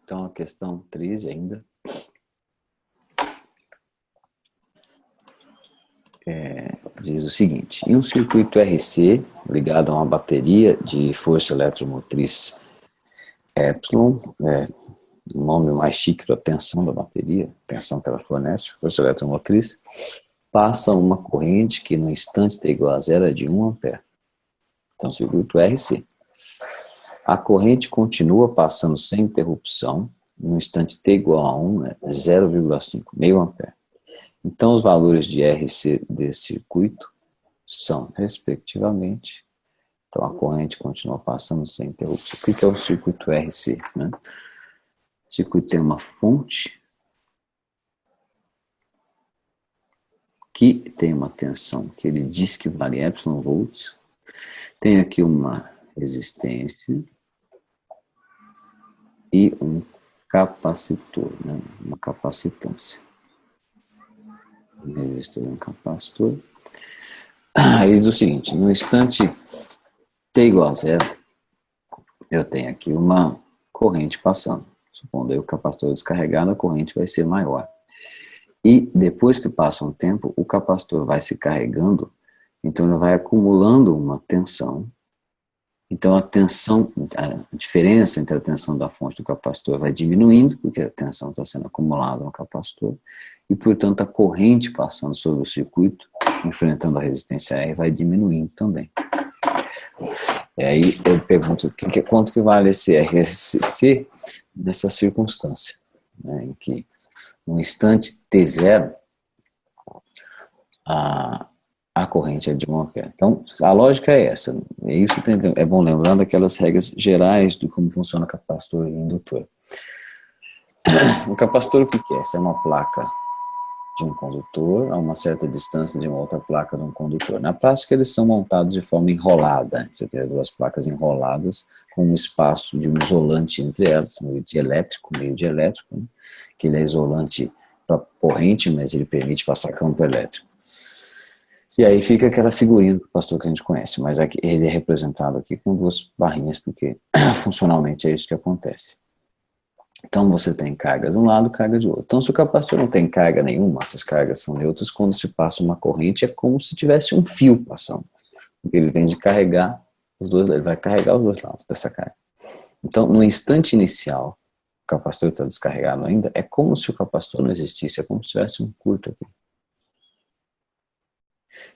Então, a questão 13 ainda. Diz o seguinte: em um circuito RC ligado a uma bateria de força eletromotriz Epsilon, o nome mais chique da tensão da bateria, tensão que ela fornece, força eletromotriz, passa uma corrente que no instante t igual a zero é de 1 ampere. Então, circuito RC. A corrente continua passando sem interrupção, no instante t igual a 1 é 0,5, meio ampere. Então, os valores de RC desse circuito são, respectivamente, então a corrente continua passando sem interrupção. O que é o circuito RC? Né? O circuito tem uma fonte que tem uma tensão que ele diz que vale epsilon volts, tem aqui uma resistência e um capacitor, né? Uma capacitância. Um resistor e um capacitor. Aí diz o seguinte: no instante t igual a zero, eu tenho aqui uma corrente passando. Supondo aí o capacitor descarregado, a corrente vai ser maior. E depois que passa um tempo, o capacitor vai se carregando, então ele vai acumulando uma tensão. Então a tensão, a diferença entre a tensão da fonte do capacitor vai diminuindo, porque a tensão está sendo acumulada no capacitor, e portanto a corrente passando sobre o circuito, enfrentando a resistência R, vai diminuindo também. E aí eu pergunto, quanto que vale esse RSC nessa circunstância, né, em que no instante t0 a corrente é de 1 ampere. Então, a lógica é essa. E isso é bom lembrar daquelas regras gerais de como funciona capacitor e indutor. O capacitor, o que é? Essa é uma placa de um condutor a uma certa distância de uma outra placa de um condutor. Na prática, eles são montados de forma enrolada. Você tem duas placas enroladas com um espaço de um isolante entre elas, meio dielétrico, né? Que ele é isolante para corrente, mas ele permite passar campo elétrico. E aí fica aquela figurinha do capacitor que a gente conhece, mas aqui, ele é representado aqui com duas barrinhas, porque funcionalmente é isso que acontece. Então você tem carga de um lado, carga de outro. Então se o capacitor não tem carga nenhuma, essas cargas são neutras, quando se passa uma corrente é como se tivesse um fio passando. Porque ele tem de carregar os dois, ele vai carregar os dois lados dessa carga. Então no instante inicial, o capacitor está descarregado ainda, é como se o capacitor não existisse, é como se tivesse um curto aqui.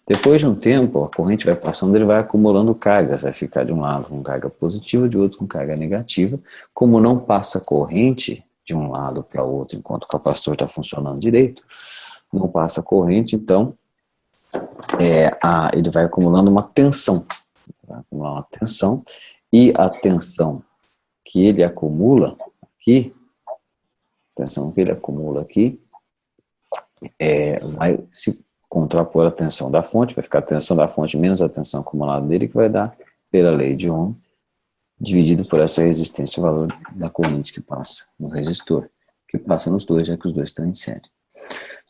Depois de um tempo, a corrente vai passando, ele vai acumulando cargas, vai ficar de um lado com carga positiva, de outro com carga negativa. Como não passa corrente de um lado para o outro enquanto o capacitor está funcionando direito, não passa corrente, então ele vai acumulando uma tensão. Vai acumular uma tensão, e a tensão que ele acumula aqui, vai se contrapor a tensão da fonte, vai ficar a tensão da fonte menos a tensão acumulada dele, que vai dar, pela lei de Ohm, dividido por essa resistência, o valor da corrente que passa no resistor, que passa nos dois, já que os dois estão em série.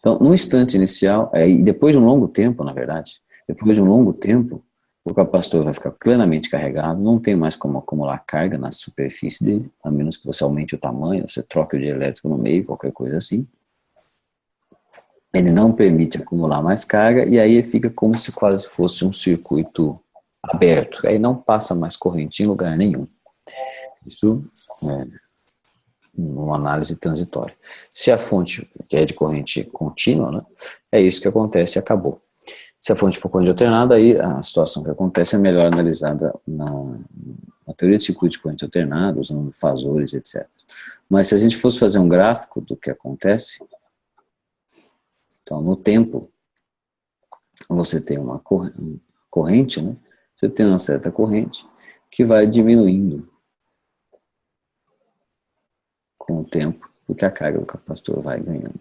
Então, no instante inicial, depois de um longo tempo, na verdade, o capacitor vai ficar plenamente carregado, não tem mais como acumular carga na superfície dele, a menos que você aumente o tamanho, você troque o dielétrico no meio, qualquer coisa assim. Ele não permite acumular mais carga, e aí fica como se quase fosse um circuito aberto. Aí não passa mais corrente em lugar nenhum. Isso é uma análise transitória. Se a fonte é de corrente contínua, né, é isso que acontece e acabou. Se a fonte for corrente alternada, aí a situação que acontece é melhor analisada na teoria de circuito de corrente alternada, usando fasores, etc. Mas se a gente fosse fazer um gráfico do que acontece, então, no tempo, você tem uma corrente, né? Você tem uma certa corrente que vai diminuindo com o tempo, porque a carga do capacitor vai ganhando.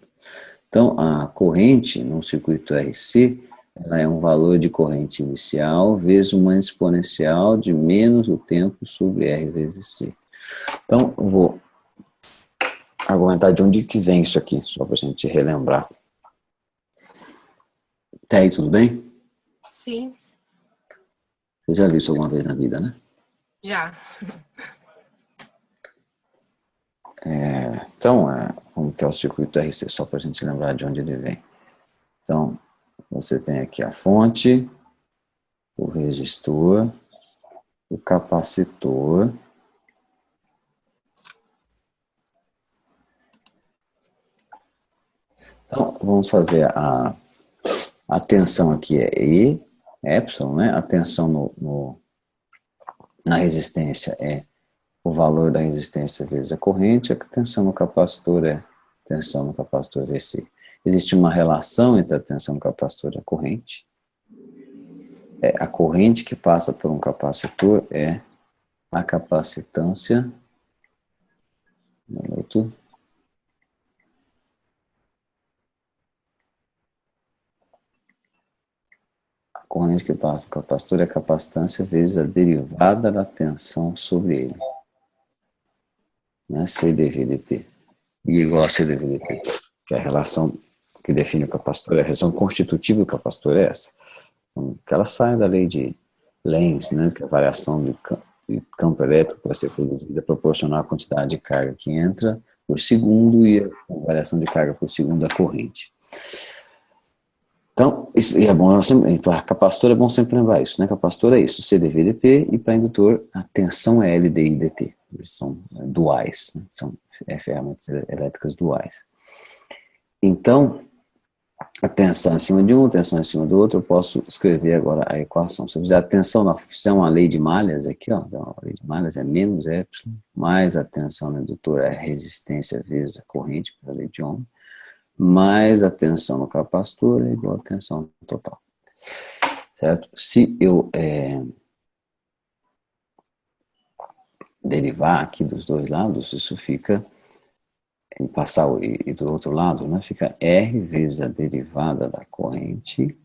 Então, a corrente no circuito RC, ela é um valor de corrente inicial vezes uma exponencial de menos o tempo sobre R vezes C. Então, eu vou argumentar de onde que vem isso aqui, só para a gente relembrar. Tá aí, tudo bem? Sim. Você já viu isso alguma vez na vida, né? Já. Então, como que é o circuito RC, só para a gente lembrar de onde ele vem. Então, você tem aqui a fonte, o resistor, o capacitor, então, vamos fazer a tensão aqui é E, epsilon, né? A tensão na resistência é o valor da resistência vezes a corrente, a tensão no capacitor é tensão no capacitor VC. Existe uma relação entre a tensão no capacitor e a corrente. A corrente que passa por um capacitor é a capacitância. A corrente que passa por um capacitor é a capacitância vezes a derivada da tensão sobre ele. Né? C dV dt. I igual a C dV dt. Que é a relação que define o capacitor, a relação constitutiva do capacitor é essa. Então, que ela sai da lei de Lenz, né, que é a variação de campo elétrico para ser produzida é proporcional à quantidade de carga que entra por segundo e a variação de carga por segundo da corrente. Então, isso é bom, para capacitor é bom sempre lembrar isso, né? Capacitor é isso, C dV dt, e para indutor a tensão é L dI dt. Eles são duais, né? São ferramentas elétricas duais. Então, a tensão em cima de um, a tensão em cima do outro, eu posso escrever agora a equação. Se eu fizer a tensão na função, uma lei de Malhas aqui, ó, então, a lei de Malhas é menos epsilon, mais a tensão no indutor é a resistência vezes a corrente, pela lei de Ohm, mais a tensão no capacitor é igual a tensão total. Certo? Se eu derivar aqui dos dois lados, isso fica, em passar o I do outro lado, né, fica R vezes a derivada da corrente,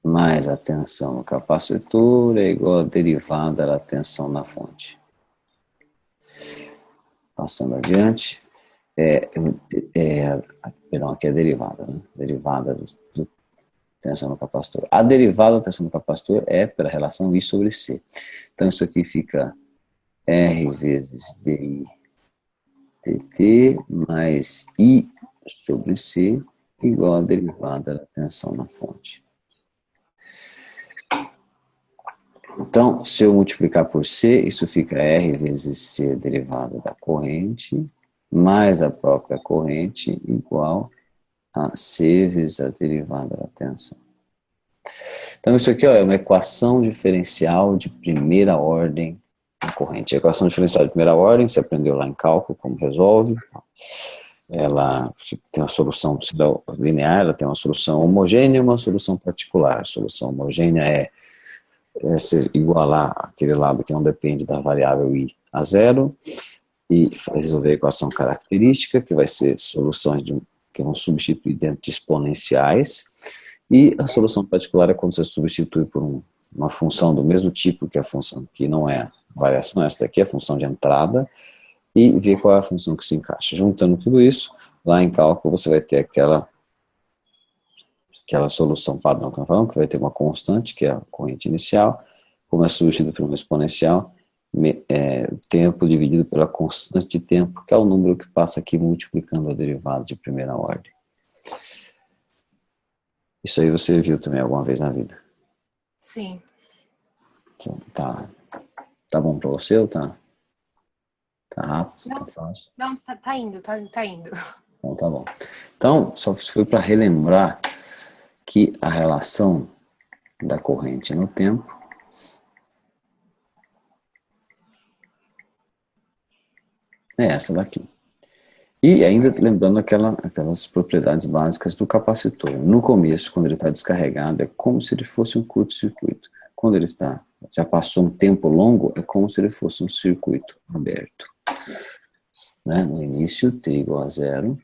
mais a tensão no capacitor é igual a derivada da tensão na fonte. Passando adiante, perdão, aqui é a derivada, né? Derivada do tensão no capacitor. A derivada da tensão no capacitor é pela relação I sobre C. Então isso aqui fica R vezes DI dt mais I sobre C igual a derivada da tensão na fonte. Então, se eu multiplicar por C, isso fica R vezes C derivada da corrente, mais a própria corrente, igual a C vezes a derivada da tensão. Então, isso aqui é uma equação diferencial de primeira ordem da corrente. A equação diferencial de primeira ordem, você aprendeu lá em cálculo como resolve. Ela tem uma solução linear, ela tem uma solução homogênea e uma solução particular. A solução homogênea é se igualar aquele lado que não depende da variável I a zero e resolver a equação característica, que vai ser soluções que vão substituir dentro de exponenciais, e a solução particular é quando você substitui por uma função do mesmo tipo que a função que não é variação, essa daqui é a função de entrada, e ver qual é a função que se encaixa. Juntando tudo isso, lá em cálculo você vai ter aquela solução padrão que nós falamos, que vai ter uma constante, que é a corrente inicial, como é substituído por uma exponencial, tempo dividido pela constante de tempo, que é o número que passa aqui multiplicando a derivada de primeira ordem. Isso aí você viu também alguma vez na vida? Sim. Então, tá bom para você ou tá rápido? Não, tá fácil? não, tá indo, tá indo. Então tá bom. Então, só foi para relembrar que a relação da corrente no tempo é essa daqui. E ainda lembrando aquelas propriedades básicas do capacitor. No começo, quando ele está descarregado, é como se ele fosse um curto-circuito. Quando ele já passou um tempo longo, é como se ele fosse um circuito aberto. Né? No início, T igual a zero,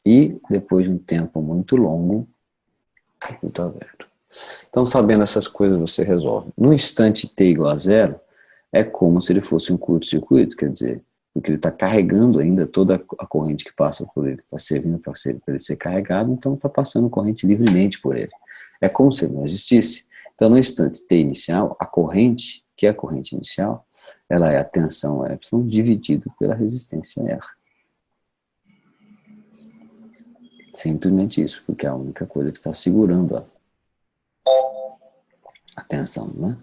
e depois de um tempo muito longo, circuito aberto. Então, sabendo essas coisas, você resolve. No instante T igual a zero, é como se ele fosse um curto-circuito, quer dizer, porque ele está carregando ainda toda a corrente que passa por ele, está servindo para ele ser carregado, então está passando corrente livremente por ele. É como se ele não existisse. Então, no instante T inicial, a corrente que a corrente inicial ela é a tensão epsilon dividido pela resistência R. Simplesmente isso, porque é a única coisa que está segurando a tensão, né?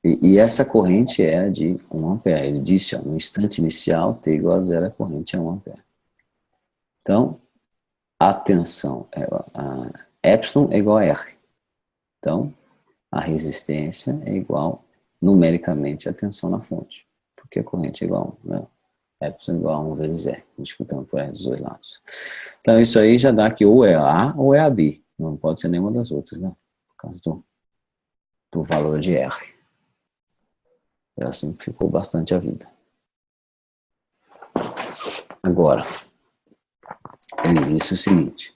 E essa corrente é a de 1 ampere. Ele disse, ó, no instante inicial, T igual a zero, a corrente é 1 ampere. Então, a tensão, a epsilon é igual a R. Então, a resistência é igual, numericamente, à tensão na fonte. Porque a corrente é igual a 1, né? Epsilon é igual a 1 vezes R. Disputando por R dos dois lados. Então, isso aí já dá que ou é A ou é a B. Não pode ser nenhuma das outras, né? Por causa do valor de R. Já simplificou bastante a vida. Agora, ele disse o seguinte: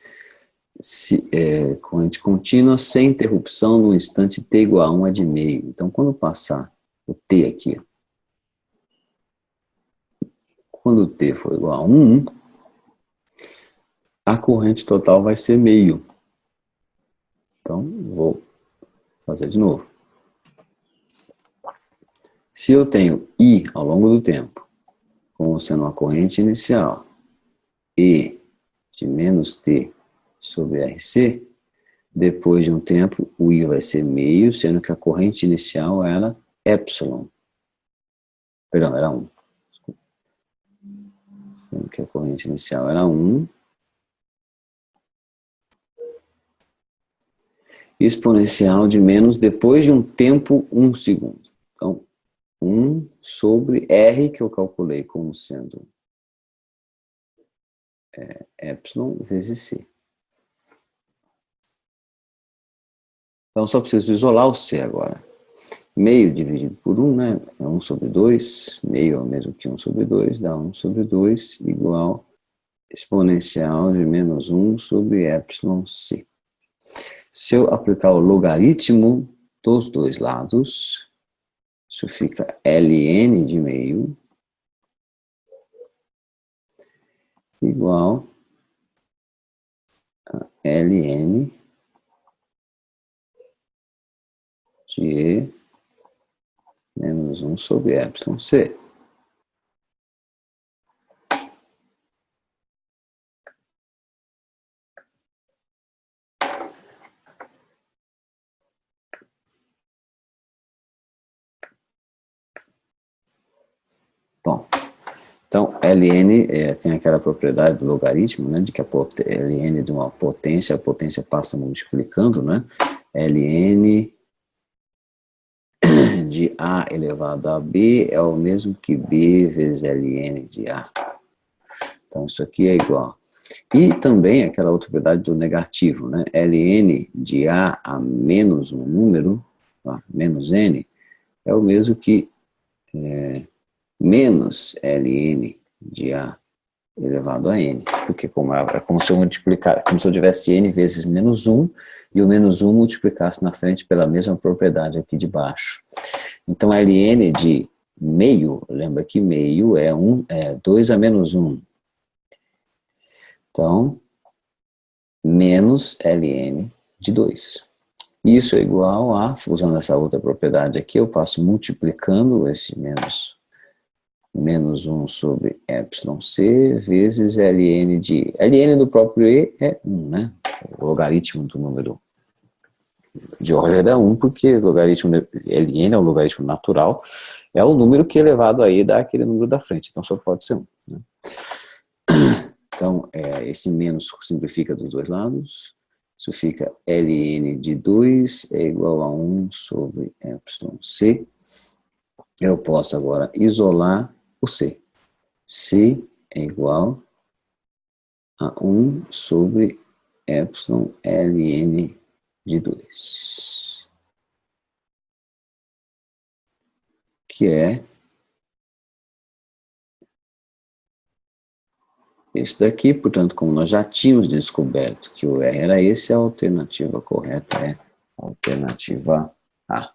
corrente contínua sem interrupção no instante t igual a 1 é de meio. Então, quando passar o t aqui, quando t for igual a 1, a corrente total vai ser meio. Então, vou fazer de novo. Se eu tenho I ao longo do tempo, como sendo uma corrente inicial, E de menos T sobre RC, depois de um tempo, o I vai ser meio, sendo que a corrente inicial era epsilon. Perdão, era 1. Sendo que a corrente inicial era 1. Exponencial de menos depois de um tempo, 1 segundo. Então, 1 sobre R, que eu calculei como sendo epsilon vezes C. Então, só preciso isolar o C agora. Meio dividido por 1, né? É 1 sobre 2. Meio é o mesmo que 1 sobre 2. Dá 1 sobre 2 igual exponencial de menos 1 sobre epsilon C. Se eu aplicar o logaritmo dos dois lados, isso fica ln de meio igual a ln de E menos 1 sobre epsilon C. Bom, então ln tem aquela propriedade do logaritmo, né, de que a ln de uma potência, a potência passa multiplicando, né? Ln de A elevado a B é o mesmo que B vezes ln de A. Então, isso aqui é igual. E também aquela outra propriedade do negativo, né? ln de A a menos um número, menos n, é o mesmo que menos ln de A elevado a n. Porque é como se eu multiplicar, como se eu tivesse n vezes menos 1, e o menos 1 multiplicasse na frente pela mesma propriedade aqui de baixo. Então, ln de meio, lembra que meio é 2 a menos 1. Então, menos ln de 2. Isso é igual a, usando essa outra propriedade aqui, eu passo multiplicando esse menos 1 sobre epsilon c vezes ln de... ln do próprio E é 1, né? O logaritmo do número de Euler é 1, porque o logaritmo ln é o logaritmo natural, é o número que elevado a E dá aquele número da frente, então só pode ser 1. Né? Então, esse menos simplifica dos dois lados. Isso fica ln de 2 é igual a 1 sobre epsilon c. Eu posso agora isolar o c. C é igual a 1 sobre epsilon ln de 2. Que é esse daqui. Portanto, como nós já tínhamos descoberto que o R era esse, a alternativa correta é a alternativa A.